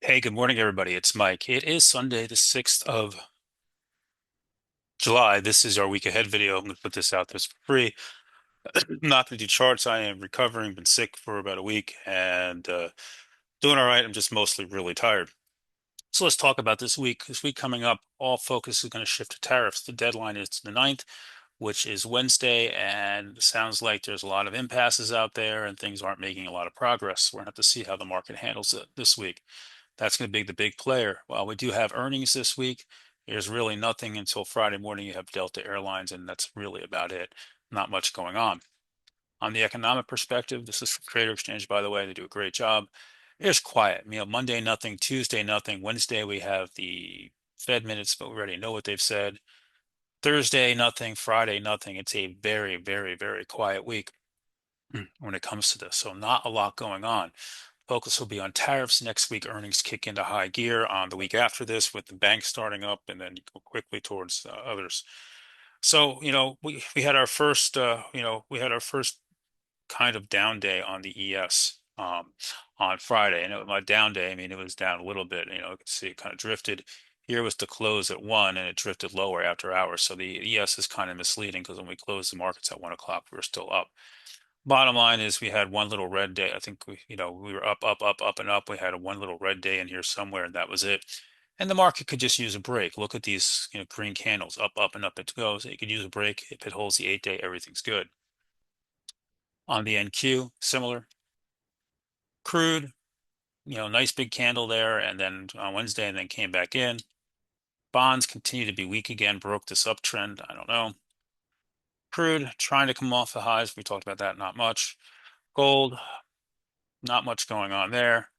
Hey, good morning, everybody. It's Mike. It is Sunday, the 6th of July. This is our week ahead video. I'm going to put this out there for free. I'm not going to do charts. I am recovering, been sick for about a week and doing all right. I'm just mostly really tired. So let's talk about this week. This week coming up, all focus is going to shift to tariffs. The deadline is the 9th, which is Wednesday, and it sounds like there's a lot of impasses out there and things aren't making a lot of progress. We're going to have to see how the market handles it this week. That's going to be the big player. While we do have earnings this week, there's really nothing until Friday morning. You have Delta Airlines, and that's really about it. Not much going on. On the economic perspective, this is from Trader Exchange, by the way. They do a great job. It's quiet. Monday, nothing. Tuesday, nothing. Wednesday, we have the Fed minutes, but we already know what they've said. Thursday, nothing. Friday, nothing. It's a very, very, very quiet week when it comes to this. So not a lot going on. Focus will be on tariffs next week. Earnings kick into high gear on the week after this with the bank starting up and then you go quickly towards others. So, we had our first, we had our first kind of down day on the ES on Friday. And it was my down day. I mean, it was down a little bit. You can see it kind of drifted. Here was the close at 1 and it drifted lower after hours. So the ES is kind of misleading because when we closed the markets at 1 o'clock, we were still up. Bottom line is we had one little red day. I think we were up, up, up, up, and up. We had a one little red day in here somewhere, and that was it. And the market could just use a break. Look at these, green candles, up, up, and up it goes. It could use a break. If it holds the 8 day, everything's good. On the NQ, similar. Crude, nice big candle there, and then on Wednesday, and then came back in. Bonds continue to be weak again, broke this uptrend. I don't know. Crude trying to come off the highs. We talked about that, not much. Gold, not much going on there.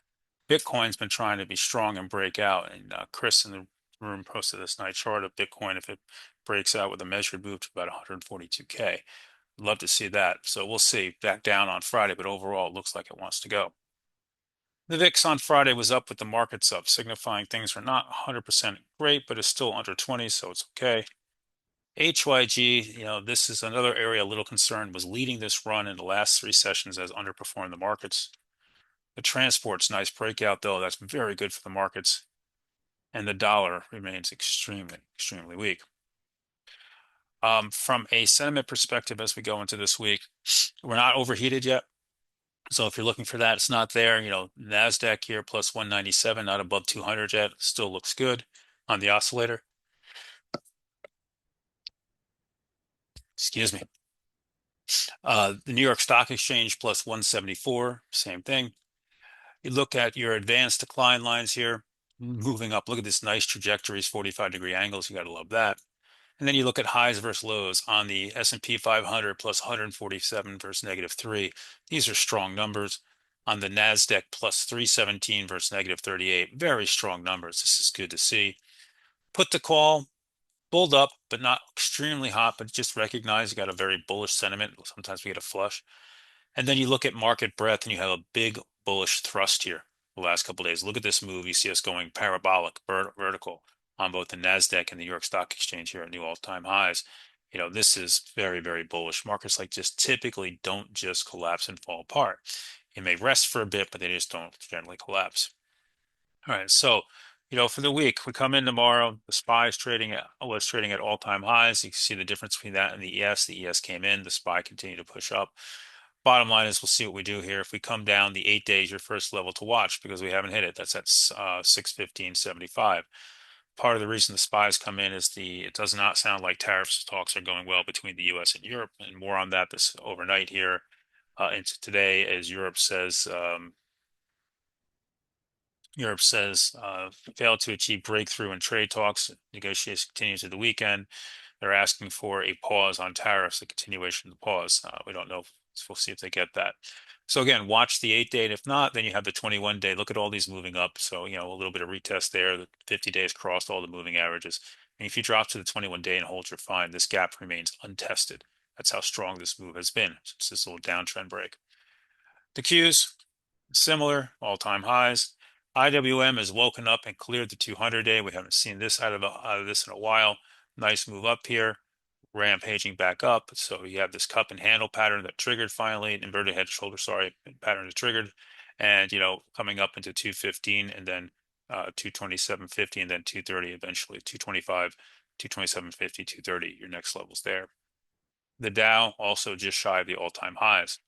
Bitcoin's been trying to be strong and break out, and Chris in the room posted this nice chart of Bitcoin. If it breaks out with a measured move to about 142K, love to see that. So we'll see. Back down on Friday, but overall, it looks like it wants to go. The VIX on Friday was up with the markets up, signifying things are not 100% great, but it's still under 20, so it's okay. HYG, this is another area a little concerned, was leading this run in the last three sessions as underperformed the markets. The transport's nice breakout, though. That's very good for the markets. And the dollar remains extremely, extremely weak. From a sentiment perspective, as we go into this week, we're not overheated yet. So if you're looking for that, it's not there. NASDAQ here plus 197, not above 200 yet. Still looks good on the oscillator. Excuse me. The New York Stock Exchange plus 174, same thing. You look at your advanced decline lines here, moving up. Look at this nice trajectories, 45-degree angles. You got to love that. And then you look at highs versus lows on the S&P 500 plus 147 versus -3. These are strong numbers. On the NASDAQ plus 317 versus -38. Very strong numbers. This is good to see. Put the call, bulled up, but not extremely hot, but just recognize you got a very bullish sentiment. Sometimes we get a flush. And then you look at market breadth and you have a big bullish thrust here the last couple of days. Look at this move. You see us going parabolic, vertical on both the NASDAQ and the New York Stock Exchange here at new all-time highs. This is very, very bullish. Markets like this typically don't just collapse and fall apart. It may rest for a bit, but they just don't generally collapse. All right, so for the week, we come in tomorrow. The SPY is trading at all-time highs. You can see the difference between that and the ES. The ES came in, the SPY continued to push up. Bottom line is we'll see what we do here. If we come down, the 8 day is your first level to watch because we haven't hit it. That's at 615.75. Part of the reason the SPYs come in is it does not sound like tariffs talks are going well between the U.S. and Europe, and more on that this overnight here into today as Europe says failed to achieve breakthrough in trade talks. Negotiations continue to the weekend. They're asking for a pause on tariffs, a continuation of the pause. We don't know. We'll see if they get that. So again, watch the 8 day. And if not, then you have the 21 day. Look at all these moving up. So, a little bit of retest there. The 50 days crossed all the moving averages. And if you drop to the 21 day and hold your fine, this gap remains untested. That's how strong this move has been since this little downtrend break. The Qs, similar, all-time highs. IWM has woken up and cleared the 200 day. We haven't seen this out of this in a while. Nice move up here, rampaging back up. So you have this cup and handle pattern that triggered finally, inverted head and shoulder, sorry, pattern that triggered. And, coming up into 215 and then 227.50, and then 230 eventually, 225, 227.50, 230, your next levels there. The Dow also just shy of the all-time highs.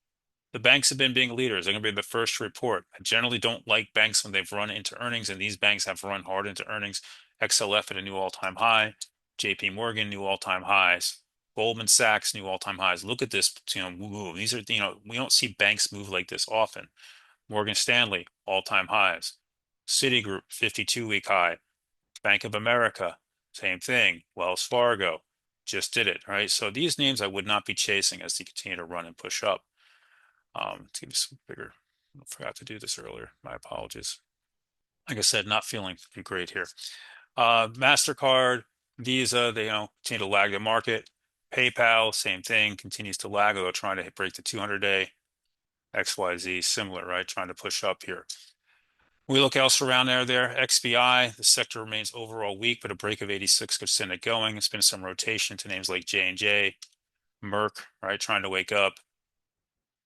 The banks have been being leaders. They're going to be the first to report. I generally don't like banks when they've run into earnings, and these banks have run hard into earnings. XLF at a new all-time high, JP Morgan new all-time highs, Goldman Sachs new all-time highs. Look at this, move. These are, we don't see banks move like this often. Morgan Stanley all-time highs, Citigroup 52-week high, Bank of America same thing, Wells Fargo just did it, right? So these names I would not be chasing as they continue to run and push up. Let's give you some bigger. I forgot to do this earlier. My apologies. Like I said, not feeling great here. MasterCard, Visa, they continue to lag the market. PayPal, same thing, continues to lag, although trying to break the 200-day. XYZ, similar, right? Trying to push up here. We look elsewhere around there. XBI, the sector remains overall weak, but a break of 86 could send it going. It's been some rotation to names like J&J, Merck, right? Trying to wake up.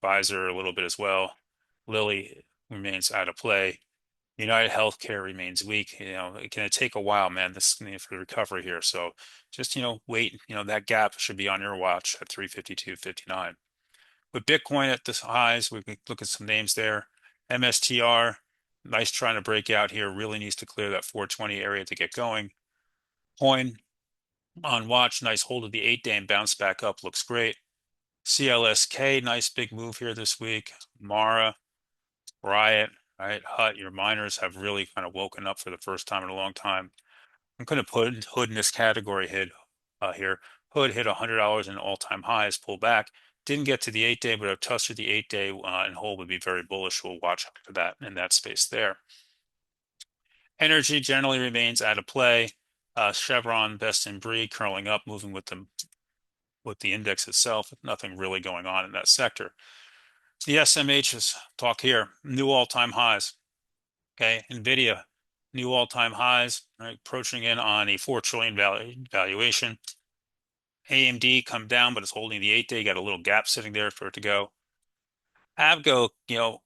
Pfizer a little bit as well. Lilly remains out of play. United Healthcare remains weak. It can take a while, man, this for the recovery here. So just, wait, that gap should be on your watch at 352.59. With Bitcoin at the highs, we can look at some names there. MSTR, nice trying to break out here, really needs to clear that 420 area to get going. Coin on watch, nice hold of the 8-day and bounce back up, looks great. CLSK, nice big move here this week. Mara, Riot, right? Hut, your miners have really kind of woken up for the first time in a long time. I'm going to put Hood in this category here. Hood hit $100 in all-time highs, pull back. Didn't get to the 8-day, but a touch of the 8-day and hold would be very bullish. We'll watch for that in that space there. Energy generally remains out of play. Chevron, best in breed, curling up, moving with the index itself. Nothing really going on in that sector. The SMHs talk here, new all-time highs. Okay, NVIDIA, new all-time highs, right? Approaching in on a 4 trillion valuation. AMD come down, but it's holding the 8-day. You got a little gap sitting there for it to go. Avgo,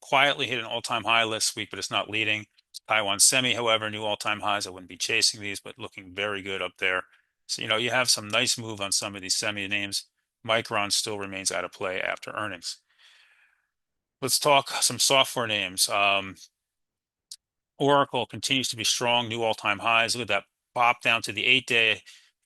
quietly hit an all-time high last week, but it's not leading. Taiwan Semi, however, new all-time highs. I wouldn't be chasing these, but looking very good up there. So, you have some nice move on some of these semi names. Micron still remains out of play after earnings. Let's talk some software names. Oracle continues to be strong, new all-time highs. Look at that pop down to the 8-day.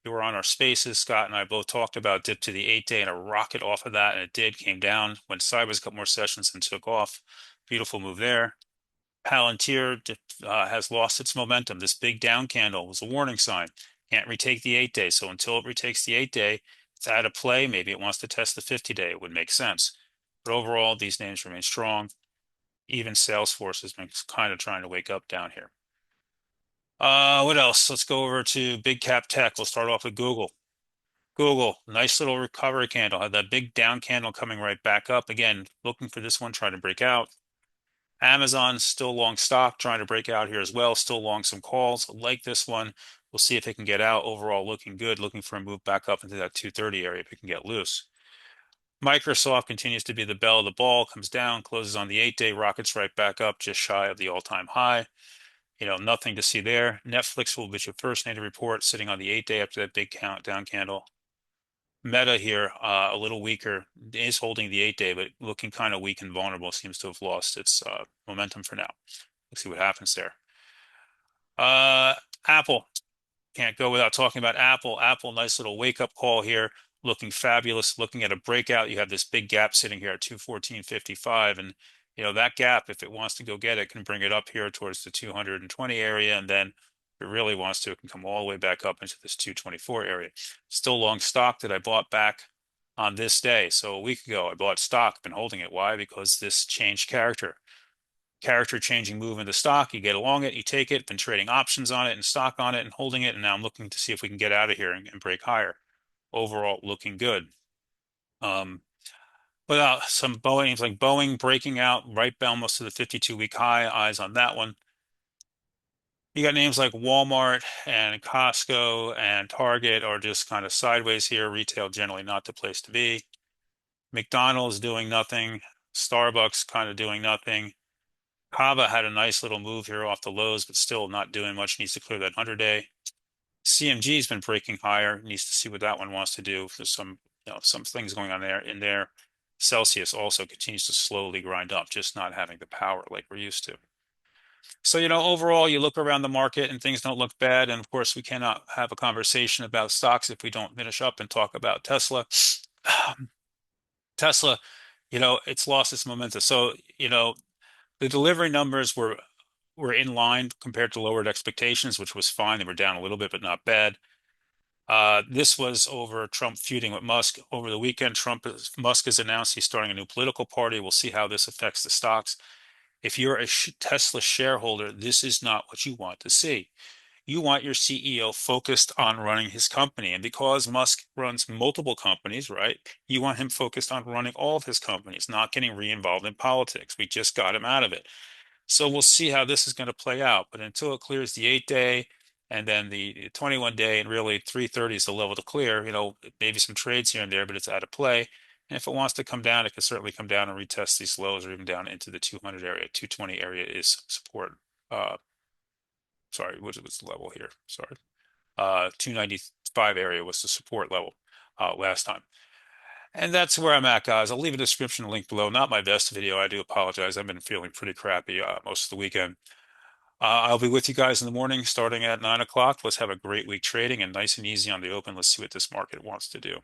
We were on our spaces. Scott and I both talked about dip to the 8-day and a rocket off of that, and it did, came down, went sideways a couple more sessions and took off. Beautiful move there. Palantir has lost its momentum. This big down candle was a warning sign. Can't retake the 8-day. So until it retakes the 8-day, it's out of play. Maybe it wants to test the 50-day. It would make sense. But overall, these names remain strong. Even Salesforce has been kind of trying to wake up down here. What else? Let's go over to big cap tech. We'll start off with Google. Google, nice little recovery candle. Had that big down candle coming right back up. Again, looking for this one, trying to break out. Amazon, still long stock, trying to break out here as well. Still long some calls. Like this one. We'll see if it can get out. Overall, looking good. Looking for a move back up into that 230 area if it can get loose. Microsoft continues to be the belle of the ball, comes down, closes on the 8-day, rockets right back up, just shy of the all-time high. Nothing to see there. Netflix will be your first name to report, sitting on the 8-day after that big down candle. Meta here, a little weaker, is holding the 8-day, but looking kind of weak and vulnerable, seems to have lost its momentum for now. Let's see what happens there. Apple, can't go without talking about Apple. Apple, nice little wake-up call here, looking fabulous, looking at a breakout. You have this big gap sitting here at 214.55, and that gap, if it wants to go get it, can bring it up here towards the 220 area, and then if it really wants to, it can come all the way back up into this 224 area. Still long stock that I bought back on this day. So a week ago, I bought stock, been holding it. Why? Because this changed character changing move in the stock. You get along it, you take it, been trading options on it and stock on it and holding it. And now I'm looking to see if we can get out of here and break higher. Overall, looking good. Without some Boeing, like Boeing breaking out right almost to the 52-week high, eyes on that one. You got names like Walmart and Costco and Target are just kind of sideways here. Retail generally not the place to be. McDonald's doing nothing. Starbucks kind of doing nothing. Kava had a nice little move here off the lows, but still not doing much. Needs to clear that 100-day. CMG has been breaking higher. Needs to see what that one wants to do. There's some things going on there in there. Celsius also continues to slowly grind up, just not having the power like we're used to. So, overall, you look around the market and things don't look bad. And of course, we cannot have a conversation about stocks if we don't finish up and talk about Tesla. Tesla, it's lost its momentum. So, the delivery numbers were in line compared to lowered expectations, which was fine. They were down a little bit, but not bad. This was over Trump feuding with Musk over the weekend. Musk has announced he's starting a new political party. We'll see how this affects the stocks. If you're a Tesla shareholder, this is not what you want to see. You want your CEO focused on running his company. And because Musk runs multiple companies, right, you want him focused on running all of his companies, not getting re-involved in politics. We just got him out of it. So we'll see how this is going to play out. But until it clears the 8-day and then the 21-day, and really 330 is the level to clear, maybe some trades here and there, but it's out of play. And if it wants to come down, it can certainly come down and retest these lows or even down into the 200 area. 220 area is support. Sorry, what's the level here? Sorry. 295 area was the support level last time. And that's where I'm at, guys. I'll leave a description link below. Not my best video. I do apologize. I've been feeling pretty crappy most of the weekend. I'll be with you guys in the morning starting at 9 o'clock. Let's have a great week trading and nice and easy on the open. Let's see what this market wants to do.